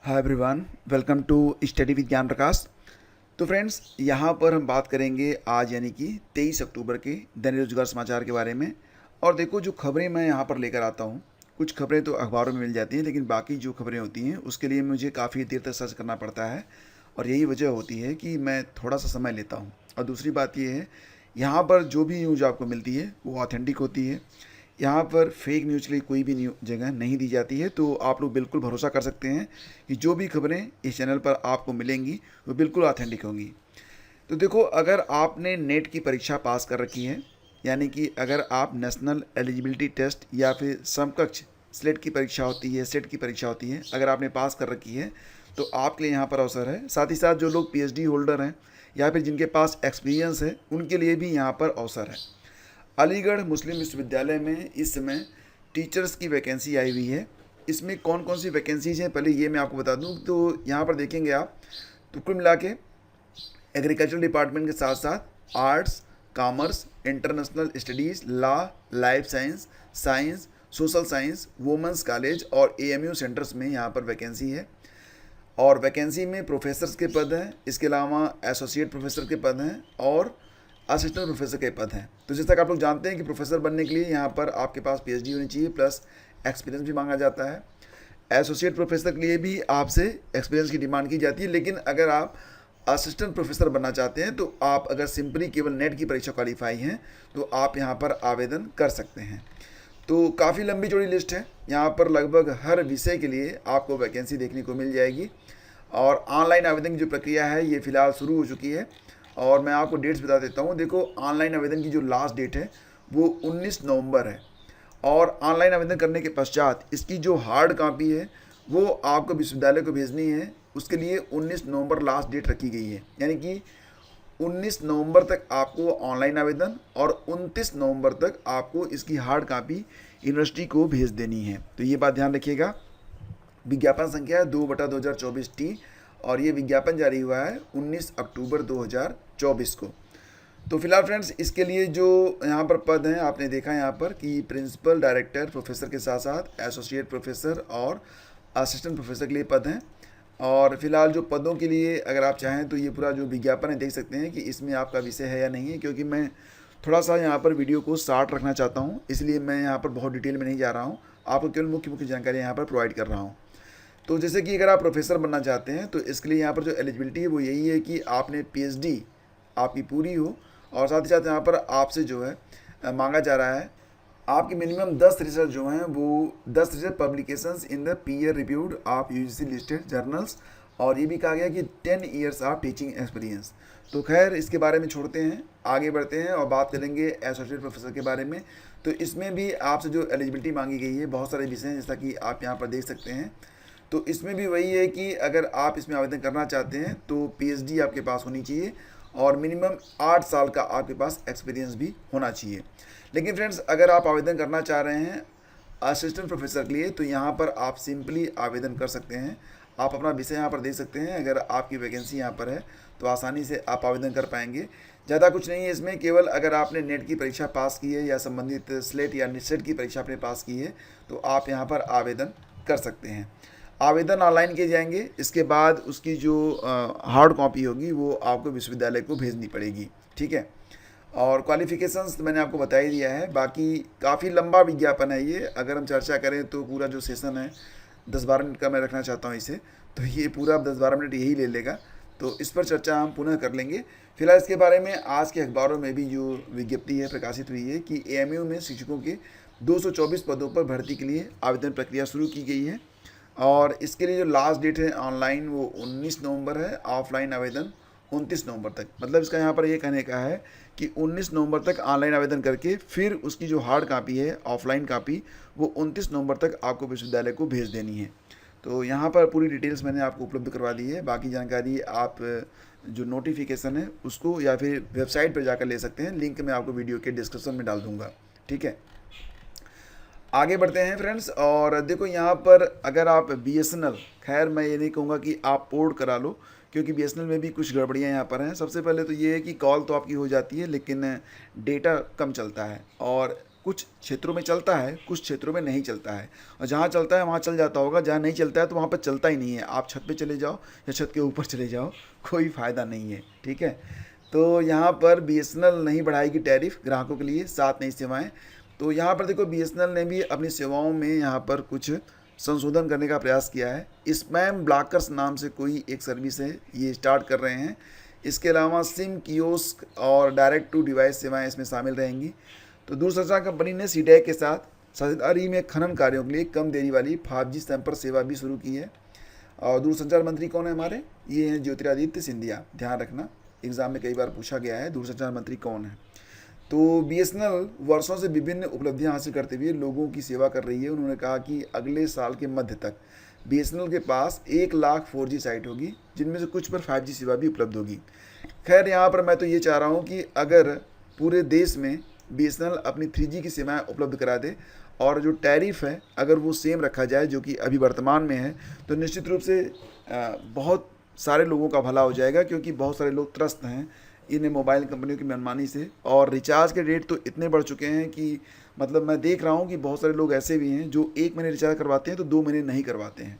Hi everyone, welcome to study with Gyan Prakash. तो friends, यहाँ पर हम बात करेंगे आज यानी कि 23 अक्टूबर के दैनिक रोजगार समाचार के बारे में। और देखो, जो खबरें मैं यहाँ पर लेकर आता हूँ, कुछ खबरें तो अखबारों में मिल जाती हैं, लेकिन बाकी जो खबरें होती हैं उसके लिए मुझे काफ़ी देर तक सर्च करना पड़ता है। और यही वजह होती है कि मैं थोड़ा सा समय लेता हूँ। और दूसरी बात ये है, यहाँ पर जो भी न्यूज़ आपको मिलती है वो ऑथेंटिक होती है। यहाँ पर फेक न्यूज़ के लिए कोई भी जगह नहीं दी जाती है। तो आप लोग बिल्कुल भरोसा कर सकते हैं कि जो भी खबरें इस चैनल पर आपको मिलेंगी वो बिल्कुल ऑथेंटिक होंगी। तो देखो, अगर आपने नेट की परीक्षा पास कर रखी है, यानी कि अगर आप नेशनल एलिजिबिलिटी टेस्ट या फिर समकक्ष स्लेट की परीक्षा होती है, सेट की परीक्षा होती है, अगर आपने पास कर रखी है तो आपके लिए यहाँ पर अवसर है। साथ ही साथ जो लोग पीएचडी होल्डर हैं या फिर जिनके पास एक्सपीरियंस है, उनके लिए भी यहाँ पर अवसर है। अलीगढ़ मुस्लिम विश्वविद्यालय में इस समय टीचर्स की वैकेंसी आई हुई है। इसमें कौन कौन सी वैकेंसीज हैं, पहले ये मैं आपको बता दूं। तो यहाँ पर देखेंगे आप, तो कुल मिला के एग्रीकल्चर डिपार्टमेंट के साथ साथ arts, commerce, international studies, law, life science, science, social science, women's college और एएमयू सेंटर्स में यहाँ पर वैकेंसी है। और वैकेंसी में प्रोफेसर्स के पद हैं, इसके अलावा एसोसिएट प्रोफेसर के पद हैं और असिस्टेंट प्रोफेसर के पद हैं। तो जैसा कि आप लोग जानते हैं कि प्रोफेसर बनने के लिए यहाँ पर आपके पास पीएचडी होनी चाहिए, प्लस एक्सपीरियंस भी मांगा जाता है। एसोसिएट प्रोफेसर के लिए भी आपसे एक्सपीरियंस की डिमांड की जाती है। लेकिन अगर आप असिस्टेंट प्रोफेसर बनना चाहते हैं, तो आप अगर सिंपली केवल नेट की परीक्षा क्वालिफाई हैं तो आप यहाँ पर आवेदन कर सकते हैं। तो काफ़ी लंबी चौड़ी लिस्ट है। यहाँ पर लगभग हर विषय के लिए आपको वैकेंसी देखने को मिल जाएगी। और ऑनलाइन आवेदन की जो प्रक्रिया है ये फ़िलहाल शुरू हो चुकी है। और मैं आपको डेट्स बता देता हूँ। देखो, ऑनलाइन आवेदन की जो लास्ट डेट है वो 19 नवंबर है। और ऑनलाइन आवेदन करने के पश्चात इसकी जो हार्ड कॉपी है वो आपको विश्वविद्यालय को भेजनी है। उसके लिए 19 नवंबर लास्ट डेट रखी गई है, यानी कि 19 नवंबर तक आपको ऑनलाइन आवेदन और 29 नवंबर तक आपको इसकी हार्ड कॉपी यूनिवर्सिटी को भेज देनी है। तो ये बात ध्यान रखिएगा। विज्ञापन संख्या है 2/2024 और ये विज्ञापन जारी हुआ है 19 अक्टूबर 2024 को। तो फिलहाल फ्रेंड्स, इसके लिए जो यहाँ पर पद हैं आपने देखा यहाँ पर कि प्रिंसिपल, डायरेक्टर, प्रोफेसर के साथ साथ एसोसिएट प्रोफेसर और असिस्टेंट प्रोफेसर के लिए पद हैं। और फिलहाल जो पदों के लिए अगर आप चाहें तो ये पूरा जो विज्ञापन है देख सकते हैं कि इसमें आपका विषय है या नहीं है, क्योंकि मैं थोड़ा सा यहाँ पर वीडियो को शार्ट रखना चाहता हूँ, इसलिए मैं यहाँ पर बहुत डिटेल में नहीं जा रहा हूँ। आपको केवल मुख्य मुख्य जानकारी यहाँ पर प्रोवाइड कर रहा हूँ। तो जैसे कि अगर आप प्रोफेसर बनना चाहते हैं तो इसके लिए यहाँ पर जो एलिजिबिलिटी है वो यही है कि आपने पीएचडी आपकी पूरी हो। और साथ ही साथ यहाँ पर आपसे जो है मांगा जा रहा है आपकी मिनिमम 10 रिसर्च जो हैं वो 10 research publications in the peer reviewed of UGC listed journals. और ये भी कहा गया कि 10 ईयर्स ऑफ टीचिंग एक्सपीरियंस। तो खैर, इसके बारे में छोड़ते हैं, आगे बढ़ते हैं और बात करेंगे एसोसिएट प्रोफेसर के बारे में। तो इसमें भी आपसे जो एलिजिबिलिटी मांगी गई है, बहुत सारे विषय हैं जैसा कि आप यहाँ पर देख सकते हैं। तो इसमें भी वही है कि अगर आप इसमें आवेदन करना चाहते हैं तो पीएचडी आपके पास होनी चाहिए और मिनिमम 8 साल का आपके पास एक्सपीरियंस भी होना चाहिए। लेकिन फ्रेंड्स, अगर आप आवेदन करना चाह रहे हैं असिस्टेंट प्रोफेसर के लिए तो यहाँ पर आप सिंपली आवेदन कर सकते हैं। आप अपना विषय यहाँ पर देख सकते हैं। अगर आपकी वैकेंसी यहाँ पर है तो आसानी से आप आवेदन कर पाएंगे। ज़्यादा कुछ नहीं है इसमें, केवल अगर आपने नेट की परीक्षा पास की है या संबंधित स्लेट या नेट की परीक्षा आपने पास की है तो आप यहाँ पर आवेदन कर सकते हैं। आवेदन ऑनलाइन किए जाएंगे, इसके बाद उसकी जो हार्ड कॉपी होगी वो आपको विश्वविद्यालय को भेजनी पड़ेगी। ठीक है। और क्वालिफिकेशंस तो मैंने आपको बता ही दिया है। बाकी काफ़ी लंबा विज्ञापन है ये, अगर हम चर्चा करें तो पूरा जो सेशन है 10-12 मिनट का मैं रखना चाहता हूँ इसे, तो ये पूरा 10-12 मिनट यही ले लेगा। तो इस पर चर्चा हम पुनः कर लेंगे। फिलहाल इसके बारे में आज के अखबारों में भी जो विज्ञप्ति है प्रकाशित हुई है कि एएमयू में शिक्षकों के 224 पदों पर भर्ती के लिए आवेदन प्रक्रिया शुरू की गई है। और इसके लिए जो लास्ट डेट है ऑनलाइन वो 19 नवंबर है, ऑफलाइन आवेदन 29 नवंबर तक। मतलब इसका यहाँ पर ये कहने का है कि 19 नवंबर तक ऑनलाइन आवेदन करके फिर उसकी जो हार्ड कापी है, ऑफलाइन कापी, वो 29 नवंबर तक आपको विश्वविद्यालय को भेज देनी है। तो यहाँ पर पूरी डिटेल्स मैंने आपको उपलब्ध करवा दी है। बाकी जानकारी आप जो नोटिफिकेशन है उसको या फिर वेबसाइट पर जाकर ले सकते हैं। लिंक मैं आपको वीडियो के डिस्क्रिप्शन में डाल दूँगा। ठीक है, आगे बढ़ते हैं फ्रेंड्स। और देखो, यहाँ पर अगर आप बीएसएनएल, खैर मैं ये नहीं कहूँगा कि आप पोर्ट करा लो, क्योंकि बीएसएनएल में भी कुछ गड़बड़ियाँ यहाँ पर हैं। सबसे पहले तो ये है कि कॉल तो आपकी हो जाती है लेकिन डेटा कम चलता है और कुछ क्षेत्रों में चलता है, कुछ क्षेत्रों में नहीं चलता है, और जहाँ चलता है वहाँ चल जाता होगा, जहाँ नहीं चलता है तो वहाँ पर चलता ही नहीं है। आप छत पे चले जाओ या छत के ऊपर चले जाओ, कोई फ़ायदा नहीं है। ठीक है, तो यहाँ पर बीएसएनएल नहीं बढ़ाएगी टैरिफ ग्राहकों के लिए, साथ नई सेवाएँ। तो यहाँ पर देखो बीएसएनएल ने भी अपनी सेवाओं में यहाँ पर कुछ संशोधन करने का प्रयास किया है। स्पैम ब्लॉकर्स नाम से कोई एक सर्विस है, ये स्टार्ट कर रहे हैं। इसके अलावा सिम कियोस्क और डायरेक्ट टू डिवाइस सेवाएं इसमें शामिल रहेंगी। तो दूरसंचार कंपनी ने सीडैक के साथ साझेदारी में खनन कार्यों के लिए कम देरी वाली 5G संपर्क सेवा भी शुरू की है। और दूरसंचार मंत्री कौन है हमारे? ये हैं ज्योतिरादित्य सिंधिया। ध्यान रखना, एग्जाम में कई बार पूछा गया है दूरसंचार मंत्री कौन है। तो बीएसएनएल वर्षों से विभिन्न उपलब्धियां हासिल करते हुए लोगों की सेवा कर रही है। उन्होंने कहा कि अगले साल के मध्य तक बीएसएनएल के पास 1 लाख 4G साइट होगी, जिनमें से कुछ पर 5G सेवा भी उपलब्ध होगी। खैर, यहाँ पर मैं तो ये चाह रहा हूँ कि अगर पूरे देश में बीएसएनएल अपनी 3G की सेवाएं उपलब्ध करा दे और जो टैरिफ है अगर वो सेम रखा जाए जो कि अभी वर्तमान में है, तो निश्चित रूप से बहुत सारे लोगों का भला हो जाएगा, क्योंकि बहुत सारे लोग त्रस्त हैं इन मोबाइल कंपनियों की मनमानी से। और रिचार्ज के रेट तो इतने बढ़ चुके हैं कि मतलब मैं देख रहा हूँ कि बहुत सारे लोग ऐसे भी हैं जो 1 महीने रिचार्ज करवाते हैं तो 2 महीने नहीं करवाते हैं।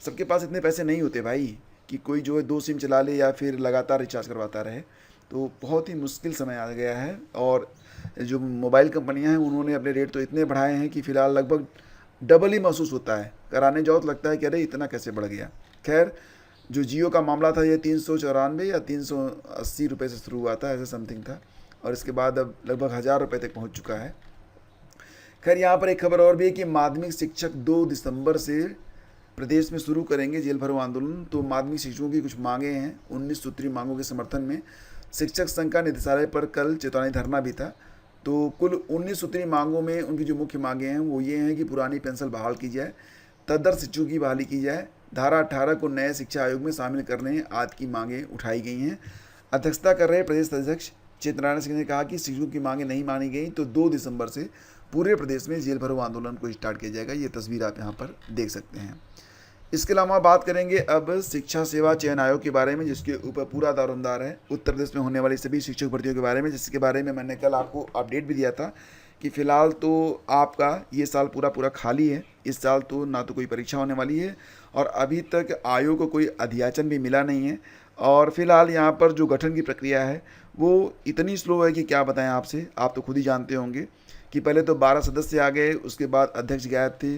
सबके पास इतने पैसे नहीं होते भाई कि कोई जो है 2 सिम चला ले या फिर लगातार रिचार्ज करवाता रहे। तो बहुत ही मुश्किल समय आ गया है, और जो मोबाइल कंपनियां हैं उन्होंने अपने रेट तो इतने बढ़ाए हैं कि फ़िलहाल लगभग डबल ही महसूस होता है। कराने जाओ तो लगता है कि अरे इतना कैसे बढ़ गया। खैर, जो जियो का मामला था ये 394 या 380 रुपये से शुरू हुआ था, ऐसा समथिंग था, और इसके बाद अब लगभग 1000 रुपये तक पहुंच चुका है। खैर, यहाँ पर एक खबर और भी है कि माध्यमिक शिक्षक 2 दिसंबर से प्रदेश में शुरू करेंगे जेल भरो आंदोलन। तो माध्यमिक शिक्षकों की कुछ मांगे हैं। 19 सूत्री मांगों के समर्थन में शिक्षक संघ का निदेशालय पर कल चेतावनी धरना भी था। तो कुल 19 सूत्री मांगों में उनकी जो मुख्य मांगे हैं वो ये हैं कि पुरानी पेंशन बहाल की जाए, तदर्थ शिक्षकों की बहाली की जाए, धारा 18 को नए शिक्षा आयोग में शामिल करने आदि की मांगें उठाई गई हैं। अध्यक्षता कर रहे प्रदेश अध्यक्ष चित्रनारायण सिंह ने कहा कि शिक्षकों की मांगें नहीं मानी गई तो 2 दिसंबर से पूरे प्रदेश में जेल भरो आंदोलन को स्टार्ट किया जाएगा। ये तस्वीर आप यहाँ पर देख सकते हैं। इसके अलावा बात करेंगे अब शिक्षा सेवा चयन आयोग के बारे में, जिसके ऊपर पूरा दारोमदार है उत्तर प्रदेश में होने वाली सभी शिक्षक भर्तियों के बारे में, जिसके बारे में मैंने कल आपको अपडेट भी दिया था कि फ़िलहाल तो आपका ये साल पूरा खाली है। इस साल तो ना तो कोई परीक्षा होने वाली है और अभी तक आयोग को कोई अध्याचन भी मिला नहीं है। और फिलहाल यहाँ पर जो गठन की प्रक्रिया है वो इतनी स्लो है कि क्या बताएं आपसे, आप तो खुद ही जानते होंगे कि पहले तो 12 सदस्य आ गए, उसके बाद अध्यक्ष गायब थे,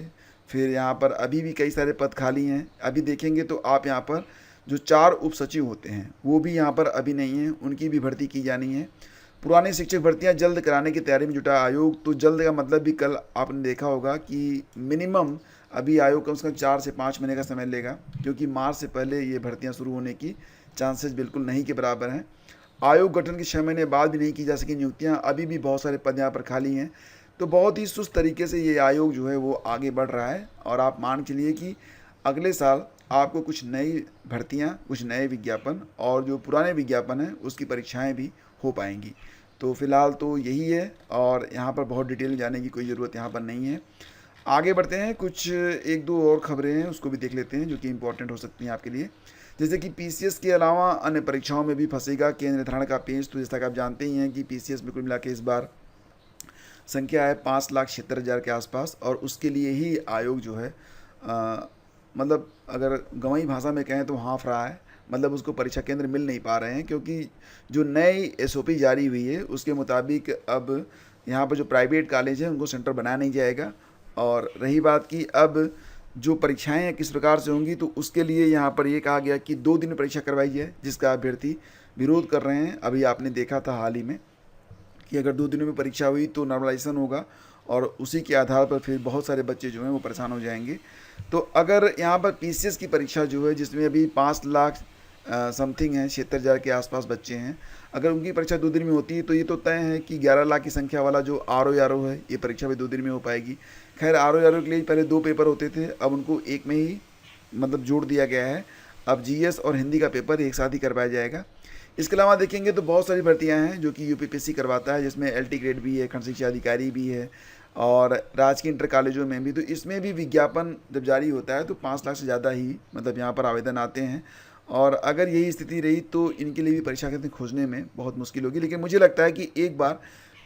फिर यहाँ पर अभी भी कई सारे पद खाली हैं। अभी देखेंगे तो आप यहाँ पर जो 4 उप सचिव होते हैं वो भी यहाँ पर अभी नहीं हैं, उनकी भी भर्ती की जानी है। पुरानी शिक्षक भर्तियाँ जल्द कराने की तैयारी में जुटा आयोग। तो जल्द का मतलब भी कल आपने देखा होगा कि मिनिमम अभी आयोग कम से कम 4 से 5 महीने का समय लेगा, क्योंकि मार्च से पहले ये भर्तियाँ शुरू होने की चांसेस बिल्कुल नहीं के बराबर हैं। आयोग गठन के 6 महीने बाद भी नहीं की जा सकी नियुक्तियाँ, अभी भी बहुत सारे पद यहाँ पर खाली हैं। तो बहुत ही सुस्त तरीके से ये आयोग जो है वो आगे बढ़ रहा है, और आप मान के लिए कि अगले साल आपको कुछ नई भर्तियाँ, कुछ नए विज्ञापन और जो पुराने विज्ञापन हैं उसकी परीक्षाएं भी हो पाएंगी। तो फिलहाल तो यही है, और यहाँ पर बहुत डिटेल जाने की कोई ज़रूरत यहाँ पर नहीं है। आगे बढ़ते हैं, कुछ 1-2 और खबरें हैं उसको भी देख लेते हैं जो कि इम्पोर्टेंट हो सकती हैं आपके लिए। जैसे कि पीसीएस के अलावा अन्य परीक्षाओं में भी फंसेगा केंद्र निर्धारण का पेंच। तो जैसा कि आप जानते ही हैं कि पीसीएस में कुल मिला के इस बार संख्या है 5,76,000 के आसपास, और उसके लिए ही आयोग जो है मतलब अगर गंवई भाषा में कहें तो हाँफ रहा है। मतलब उसको परीक्षा केंद्र मिल नहीं पा रहे हैं, क्योंकि जो नई एसओपी जारी हुई है उसके मुताबिक अब यहाँ पर जो प्राइवेट कॉलेज हैं उनको सेंटर बनाया नहीं जाएगा। और रही बात कि अब जो परीक्षाएं हैं किस प्रकार से होंगी, तो उसके लिए यहाँ पर ये कहा गया कि 2 दिन में परीक्षा करवाई जाए, जिसका अभ्यर्थी विरोध कर रहे हैं। अभी आपने देखा था हाल ही में कि अगर 2 दिनों में परीक्षा हुई तो नॉर्मलाइजेशन होगा, और उसी के आधार पर फिर बहुत सारे बच्चे जो हैं वो परेशान हो जाएंगे। तो अगर यहाँ पर पीसीएस की परीक्षा जो है, जिसमें अभी 5 लाख समथिंग है, 76,000 के आसपास बच्चे हैं, अगर उनकी परीक्षा 2 दिन में होती है तो ये तो तय है कि 11 लाख की संख्या वाला जो आरओ है ये परीक्षा भी 2 दिन में हो पाएगी। खैर, आरओ के लिए पहले 2 पेपर होते थे, अब उनको एक में ही मतलब जोड़ दिया गया है। अब जीएस और हिंदी का पेपर एक साथ ही करवाया जाएगा। इसके अलावा देखेंगे तो बहुत सारी भर्तियां हैं जो कि यूपीपीएससी करवाता है, जिसमें एलटी ग्रेड भी है, खंड शिक्षा अधिकारी भी है, और राजकीय इंटर कॉलेजों में भी। तो इसमें भी विज्ञापन जब जारी होता है तो 5 लाख से ज़्यादा ही मतलब यहाँ पर आवेदन आते हैं, और अगर यही स्थिति रही तो इनके लिए भी परीक्षा केंद्र खोजने में बहुत मुश्किल होगी। लेकिन मुझे लगता है कि एक बार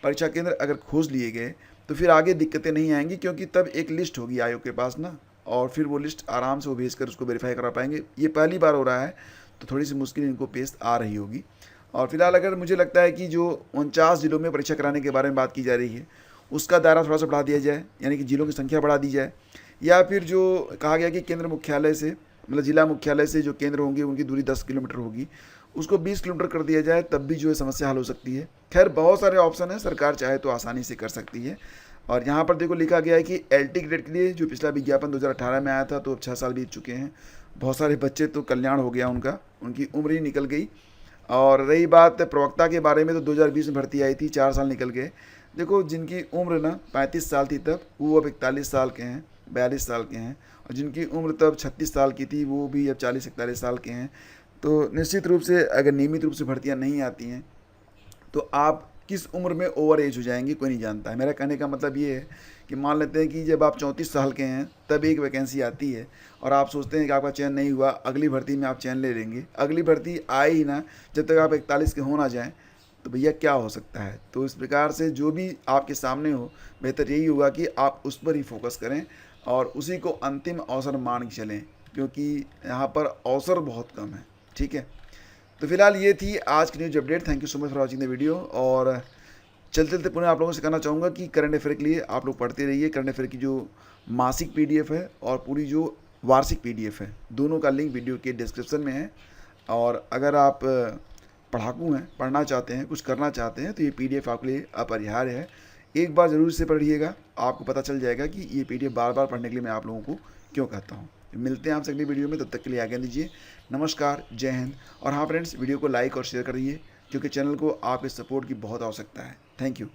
परीक्षा केंद्र अगर खोज लिए गए तो फिर आगे दिक्कतें नहीं आएंगी, क्योंकि तब एक लिस्ट होगी आयोग के पास ना, और फिर वो लिस्ट आराम से वो भेज कर उसको वेरीफाई करा पाएंगे। ये पहली बार हो रहा है तो थोड़ी सी मुश्किल इनको पेश आ रही होगी। और फिलहाल अगर मुझे लगता है कि जो 49 जिलों में परीक्षा कराने के बारे में बात की जा रही है, उसका दायरा थोड़ा सा बढ़ा दिया जाए, यानी कि जिलों की संख्या बढ़ा दी जाए, या फिर जो कहा गया कि केंद्र मुख्यालय से, मतलब जिला मुख्यालय से जो केंद्र होंगे उनकी दूरी 10 किलोमीटर होगी, उसको 20 किलोमीटर कर दिया जाए, तब भी जो है समस्या हल हो सकती है। खैर बहुत सारे ऑप्शन है, सरकार चाहे तो आसानी से कर सकती है। और यहाँ पर देखो लिखा गया है कि एलटी ग्रेड के लिए जो पिछला विज्ञापन 2018 में आया था, तो अब 6 साल बीत चुके हैं। बहुत सारे बच्चे तो कल्याण हो गया उनका, उनकी उम्र ही निकल गई। और रही बात प्रवक्ता के बारे में, तो 2020 में भर्ती आई थी, 4 साल निकल गए। देखो जिनकी उम्र ना 35 साल थी तब, वो अब 41 साल के हैं, 42 साल के हैं। और जिनकी उम्र तब 36 साल की थी, वो भी अब 40-41 साल के हैं। तो निश्चित रूप से अगर नियमित रूप से भर्तियाँ नहीं आती हैं, तो आप किस उम्र में ओवर एज हो जाएंगे कोई नहीं जानता है। मेरा कहने का मतलब ये है कि मान लेते हैं कि जब आप 34 साल के हैं तब एक वैकेंसी आती है, और आप सोचते हैं कि आपका चयन नहीं हुआ, अगली भर्ती में आप चयन ले लेंगे। अगली भर्ती आए ही ना, जब तक आप 41 के हो ना जाएँ, तो भैया क्या हो सकता है। तो इस प्रकार से जो भी आपके सामने हो, बेहतर यही होगा कि आप उस पर ही फोकस करें और उसी को अंतिम अवसर मान के चलें, क्योंकि यहाँ पर अवसर बहुत कम है। ठीक है, तो फिलहाल ये थी आज की news update. Thank you so much for watching the video. और चलते चलते पुनः आप लोगों से कहना चाहूँगा कि करंट अफेयर के लिए आप लोग पढ़ते रहिए। करंट अफेयर की जो मासिक पीडीएफ है और पूरी जो वार्षिक पीडीएफ है, दोनों का लिंक वीडियो के डिस्क्रिप्शन में है। और अगर आप पढ़ाकू हैं, पढ़ना चाहते हैं, कुछ करना चाहते हैं, तो ये पीडीएफ आपके लिए अपरिहार्य है। एक बार ज़रूर इसे पढ़िएगा, आपको पता चल जाएगा कि ये पीडीएफ बार बार पढ़ने के लिए मैं आप लोगों को क्यों कहता हूँ। मिलते हैं आपसे अगली वीडियो में, तब तक के लिए आज्ञा दीजिए। नमस्कार, जय हिंद। और हाँ फ्रेंड्स, वीडियो को लाइक और शेयर करिए, क्योंकि चैनल को आपके सपोर्ट की बहुत आवश्यकता है। Thank you.